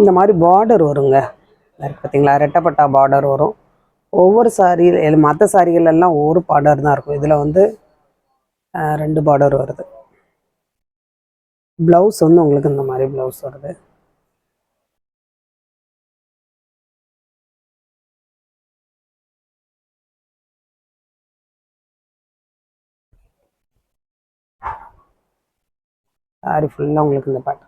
இந்த மாதிரி பார்டர் வருங்க. பார்த்தீங்களா, ரெட்டப்பட்டா பார்டர் வரும். ஒவ்வொரு சாரீ மற்ற சாரிகள் எல்லாம் ஒவ்வொரு பார்டர் தான் இருக்கும். இதில் வந்து 2 பார்டர் வருது. ப்ளவுஸ் வந்து உங்களுக்கு இந்த மாதிரி ப்ளவுஸ் வருது. சாரி ஃபுல்லாக உங்களுக்கு இந்த பேட்டர்ன்.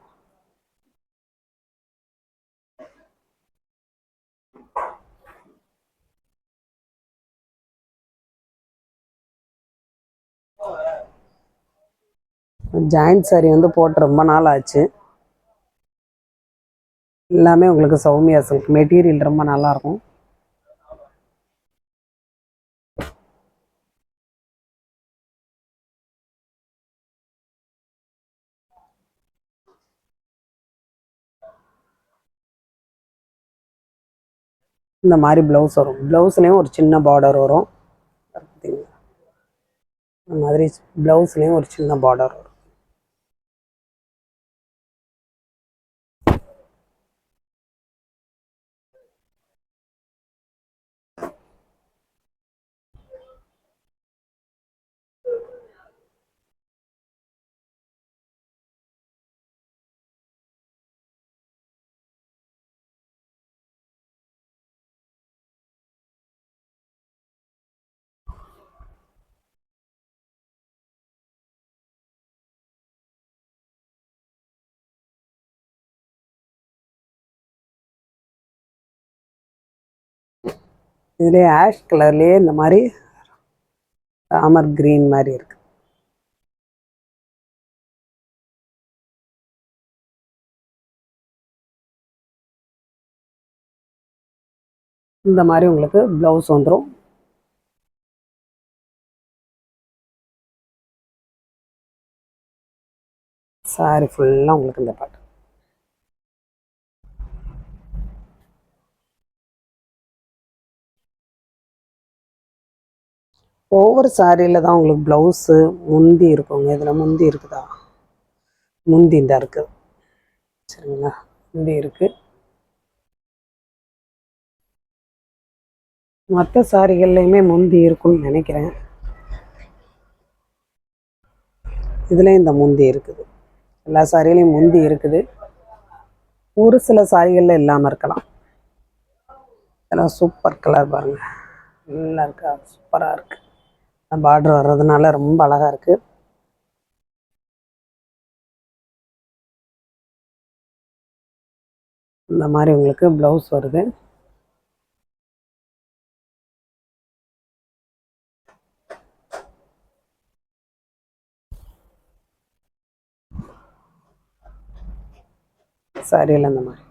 ஜாயிண்ட் சாரி வந்து போட்டு ரொம்ப நாள் ஆச்சு. எல்லாமே உங்களுக்கு சௌமியா சில்க் மெட்டீரியல் ரொம்ப நல்லாயிருக்கும். இந்த மாதிரி ப்ளவுஸ் வரும். ப்ளவுஸ்லேயும் ஒரு சின்ன பார்டர் வரும். பார்த்தீங்களா, இந்த மாதிரி ப்ளவுஸ்லேயும் ஒரு சின்ன பார்டர் வரும். இதுலேயே ஆஷ் கலர்லேயே இந்த மாதிரி ராமர் கிரீன் மாதிரி இருக்கு. இந்த மாதிரி உங்களுக்கு ப்ளவுஸ் வந்துடும். சாரி ஃபுல்லாக உங்களுக்கு இந்த பாட்டு. ஒவ்வொரு சாரியில் தான் உங்களுக்கு ப்ளவுஸு முந்தி இருக்குங்க. இதில் முந்தி இருக்குதா? முந்தி இந்த இருக்குது. சரிங்களா, முந்தி இருக்குது. மற்ற சாரிகள்லையுமே முந்தி இருக்குன்னு நினைக்கிறேன். இதுலேயும் இந்த முந்தி இருக்குது. எல்லா சாரிலையும் முந்தி இருக்குது. ஒரு சில சாரிகளில் இல்லாமல் இருக்கலாம். இதெல்லாம் சூப்பர் கலர் பாருங்கள், நல்லா இருக்கா, சூப்பராக இருக்குது. பார்டர் வர்றதுனால ரொம்ப அழகாக இருக்குது. இந்த மாதிரி உங்களுக்கு ப்ளவுஸ் வருது. சாரியில் இந்த மாதிரி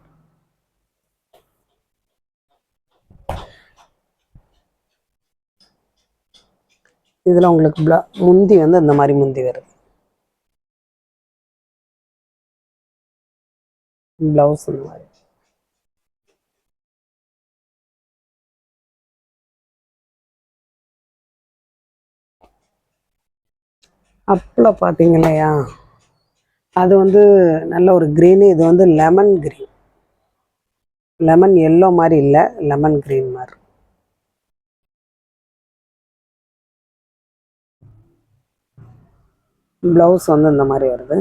இதில் உங்களுக்கு முந்தி வந்து இந்த மாதிரி முந்தி வருது. ப்ளவுஸ் இந்த மாதிரி. அப்பில் பார்த்தீங்க இல்லையா, அது வந்து நல்ல ஒரு க்ரீனு. இது வந்து லெமன் க்ரீன், லெமன் எல்லோ மாதிரி இல்லை, லெமன் க்ரீன் மாதிரி. ப்ளவுஸ் வந்து இந்த மாதிரி வருது.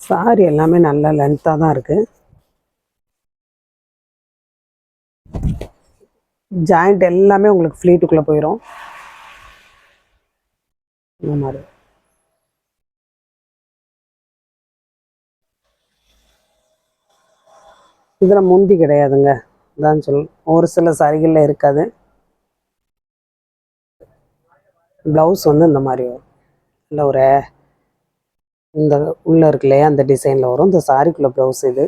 சாரி எல்லாமே நல்ல லென்த்தாக தான் இருக்குது. ஜாயிண்ட் எல்லாமே உங்களுக்கு ஃப்ளீட்டுக்குள்ளே போயிடும். இந்த மாதிரி இதில் முந்தி கிடையாதுங்க. தான் ஒரு சில சாரிகளில் இருக்காது. ப்ளவுஸ் வந்து இந்த மாதிரி வரும். இல்லை ஒரு இந்த உள்ளே இருக்கு இல்லையா, அந்த டிசைனில் வரும். இந்த சாரிக்குள்ளே ப்ளவுஸ் இது.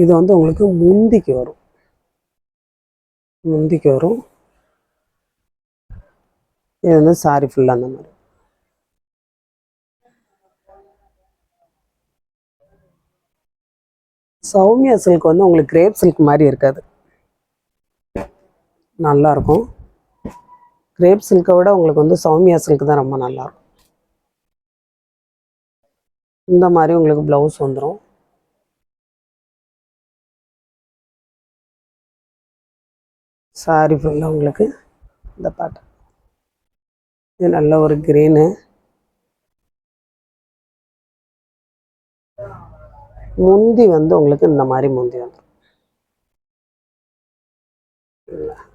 இது வந்து உங்களுக்கு முந்திக்கு வரும். முந்திக்கு வரும். இது வந்து சாரி ஃபுல்லாக அந்த மாதிரி. சௌமியா சில்க் வந்து உங்களுக்கு கிரேப் சில்க் மாதிரி இருக்காது, நல்லாயிருக்கும். கிரேப் சில்கை விட உங்களுக்கு வந்து சௌமியா சில்க் தான் ரொம்ப நல்லாயிருக்கும். இந்த மாதிரி உங்களுக்கு ப்ளவுஸ் வந்துடும். சாரி ஃபுல்லாக உங்களுக்கு இந்த பாட்டு. இது நல்ல ஒரு க்ரீனு. முந்தி வந்து உங்களுக்கு இந்த மாதிரி முந்தி வந்துடும்.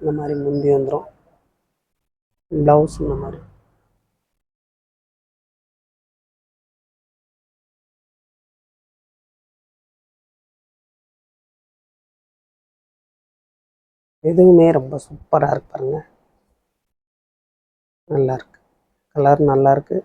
இந்த மாதிரி முந்தி வந்துடும். ப்ளவுஸ் இந்த மாதிரி. எதுவுமே ரொம்ப சூப்பராக இருக்கு பாருங்க. நல்லாயிருக்கு, கலர் நல்லாயிருக்கு.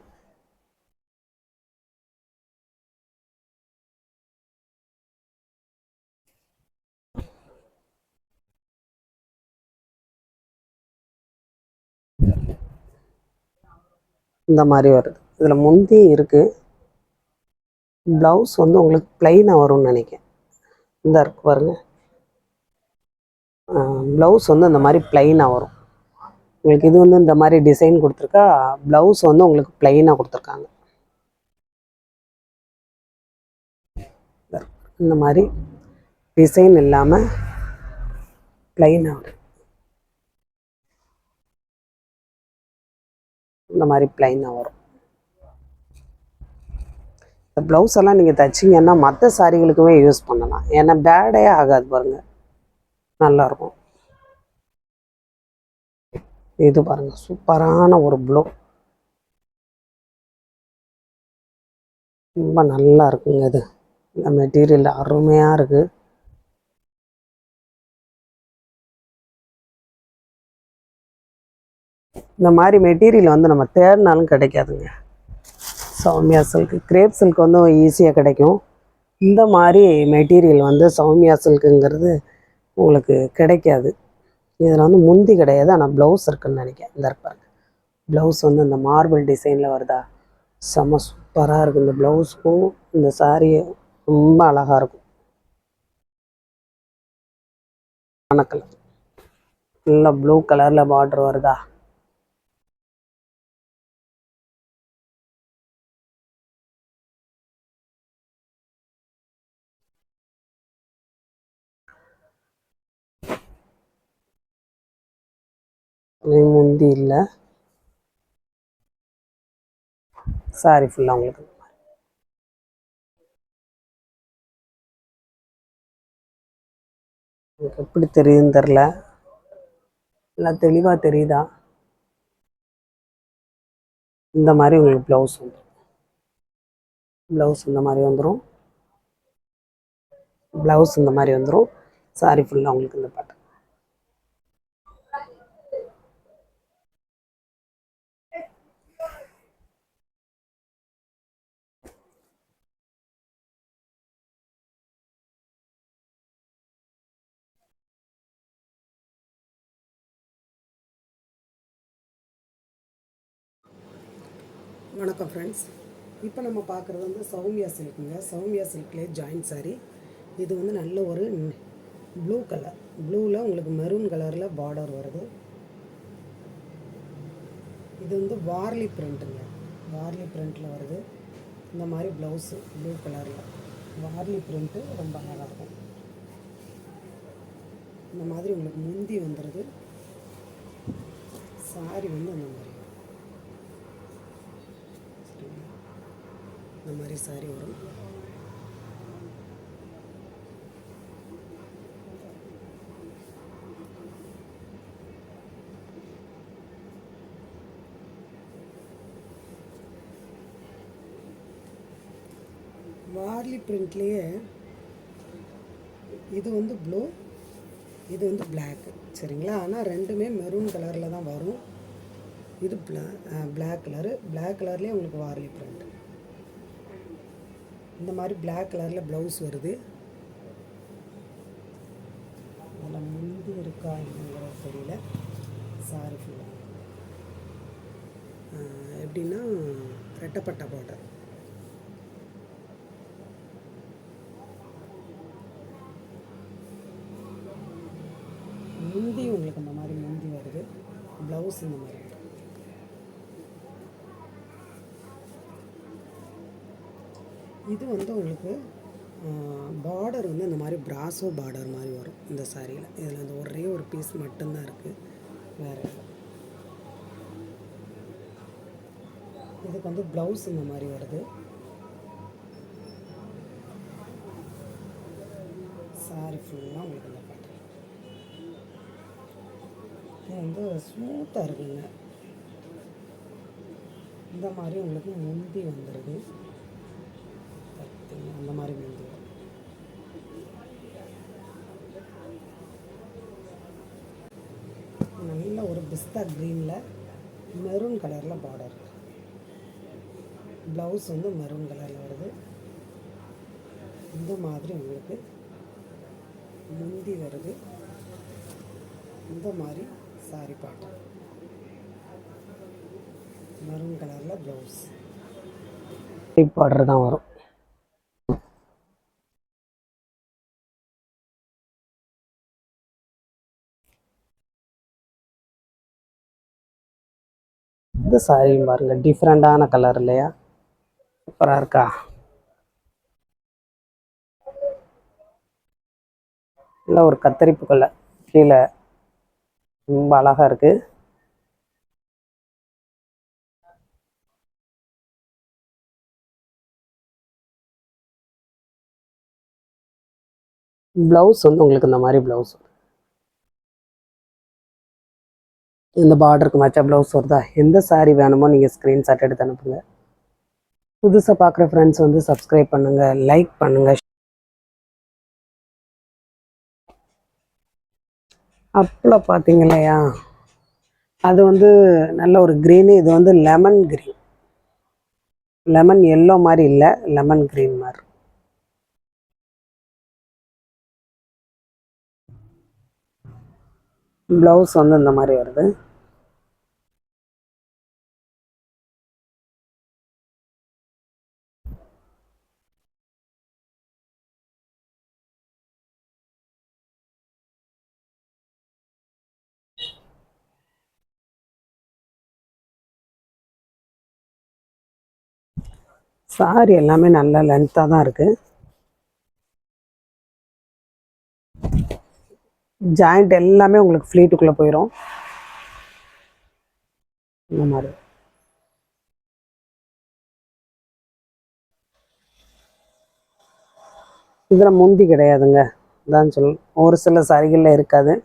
இந்த மாதிரி வருது. இதில் முந்தி இருக்குது. ப்ளவுஸ் வந்து உங்களுக்கு ப்ளைனாக வரும்னு நினைக்கிறேன். இந்த இருக்கு பாருங்க. ப்ளவுஸ் வந்து இந்த மாதிரி ப்ளைனாக வரும் உங்களுக்கு. இது வந்து இந்த மாதிரி டிசைன் கொடுத்துருக்கா. ப்ளவுஸ் வந்து உங்களுக்கு ப்ளைனாக கொடுத்துருக்காங்க. இந்த மாதிரி டிசைன் இல்லாமல் ப்ளைனாக வரும். இந்த மாதிரி ப்ளைனாக வரும். இந்த ப்ளவுஸ் எல்லாம் நீங்கள் தைச்சிங்கன்னா மற்ற சாரிகளுக்குமே யூஸ் பண்ணலாம். ஏன்னா பேடே ஆகாது பாருங்கள், நல்லாயிருக்கும். இது பாருங்கள், சூப்பரான ஒரு ப்ளூ, ரொம்ப நல்லா இருக்குங்க. இது மெட்டீரியல் அருமையாக இருக்குது. இந்த மாதிரி மெட்டீரியல் வந்து நம்ம தேடினாலும் கிடைக்காதுங்க. சௌமியா சில்க், கிரேப் சில்க் வந்து ஈஸியாக கிடைக்கும். இந்த மாதிரி மெட்டீரியல் வந்து சௌமியா சில்க்குங்கிறது உங்களுக்கு கிடைக்காது. இதில் வந்து முந்தி கிடையாது, ஆனால் ப்ளவுஸ் இருக்குதுன்னு நினைக்கிறேன். இந்த இருப்பாங்க ப்ளவுஸ் வந்து இந்த மார்பிள் டிசைனில் வருதா, செம்ம சூப்பராக இருக்குது. இந்த ப்ளவுஸுக்கும் இந்த சாரீ ரொம்ப அழகாக இருக்கும். கலர் நல்லா ப்ளூ கலரில் பார்டர் வருதா. முந்தி இல்லை, சாரி ஃபுல்லாக உங்களுக்கு எப்படி தெரியுதுன்னு தெரில, எல்லாம் தெளிவாக தெரியுதா. இந்த மாதிரி உங்களுக்கு ப்ளவுஸ் வந்துடும். ப்ளவுஸ் இந்த மாதிரி வந்துடும். ப்ளவுஸ் இந்த மாதிரி வந்துடும். சாரி ஃபுல்லாக உங்களுக்கு இந்த பாட்டு. வணக்கம் ஃப்ரெண்ட்ஸ், இப்போ நம்ம பார்க்குறது வந்து சௌமியா சில்க்குங்க. சௌமியா சில்க்லேயே ஜாயின்ட் சாரீ. இது வந்து நல்ல ஒரு ப்ளூ கலர், ப்ளூவில் உங்களுக்கு மெரூன் கலரில் பார்டர் வருது. இது வந்து வார்லி பிரிண்ட்டுங்க, வார்லி பிரிண்ட்டில் வருது. இந்த மாதிரி ப்ளவுஸு ப்ளூ கலரில் வார்லி பிரிண்ட்டு ரொம்ப அழகாக இருக்கும். இந்த மாதிரி உங்களுக்கு முந்தி வந்துடுது. சாரி வந்து அந்த மாதிரி இந்த மாதிரி சாரி வரும். வார்லி பிரிண்ட்லேயே இது வந்து ப்ளூ, இது வந்து பிளாக்கு, சரிங்களா. ஆனால் ரெண்டுமே மெரூன் கலரில் தான் வரும். இது பிளாக் கலரு, பிளாக் கலர்லேயே உங்களுக்கு வார்லி பிரிண்ட். இந்த மாதிரி பிளாக் கலரில் ப்ளவுஸ் வருது. இருக்கா என்னங்கிறது தெரியல. சாரி ஃபுல்லாக எப்படின்னா ரெட்டப்பட்ட பார்டர். முந்தி உங்களுக்கு இந்த மாதிரி முந்தி வருது. ப்ளவுஸ் இந்த மாதிரி. இது வந்து உங்களுக்கு பார்டர் வந்து இந்த மாதிரி பிராசோ பார்டர் மாதிரி வரும் இந்த சாரியில். இதில் அந்த ஒரே ஒரு பீஸ் மட்டும்தான் இருக்குது, வேறு இல்லை. இதுக்கு வந்து ப்ளவுஸ் இந்த மாதிரி வருது. சாரி ஃபுல்லாக உங்களுக்கு இந்த பேட்டர்ன். இது வந்து ஸ்மூத்தாக இருக்குங்க. இந்த மாதிரி உங்களுக்கு முந்தி வந்துடுது. பார்த்தீங்கன்னா அந்த மாதிரி முந்தி வரும். நல்ல ஒரு பிஸ்தா க்ரீனில் மெரூன் கலரில் பார்டர். ப்ளவுஸ் வந்து மெரூன் கலரில் வருது. இந்த மாதிரி உங்களுக்கு முந்தி வருது. இந்த மாதிரி சாரி பாட்டம் மெரூன் கலரில் ப்ளவுஸ் பார்டர் தான் வரும். இந்த சாரியும் பாருங்கள், டிஃப்ரெண்ட்டான கலர் இல்லையா? சூப்பராக இருக்கா? இல்லை ஒரு கத்தரிப்பு கலர் கீழே ரொம்ப அழகாக இருக்குது. ப்ளவுஸ் வந்து உங்களுக்கு இந்த மாதிரி ப்ளவுஸ். இந்த பார்டருக்கு மேட்சா ப்ளவுஸ் வருதா? எந்த சாரீ வேணுமோ நீங்கள் ஸ்க்ரீன்ஷாட் எடுத்து அனுப்புங்க. புதுசாக பார்க்குற ஃப்ரெண்ட்ஸ் வந்து சப்ஸ்கிரைப் பண்ணுங்கள், லைக் பண்ணுங்கள். அப்பில் பார்த்தீங்க இல்லையா, அது வந்து நல்ல ஒரு க்ரீனு. இது வந்து லெமன் க்ரீன், லெமன் எல்லோ மாதிரி இல்லை, லெமன் க்ரீன் மாதிரி. ப்ளவுஸ் வந்து இந்த மாதிரி வருது. சாரி எல்லாமே நல்ல லென்த்தாக தான் இருக்குது. ஜாயிண்ட் எல்லாமே உங்களுக்கு ஃப்ளீட்டுக்குள்ளே போயிடும் இந்த மாதிரி. இதில் முந்தி கிடையாதுங்க, தான் சொல்லணும். ஒரு சில சாரிகளில் இருக்காது.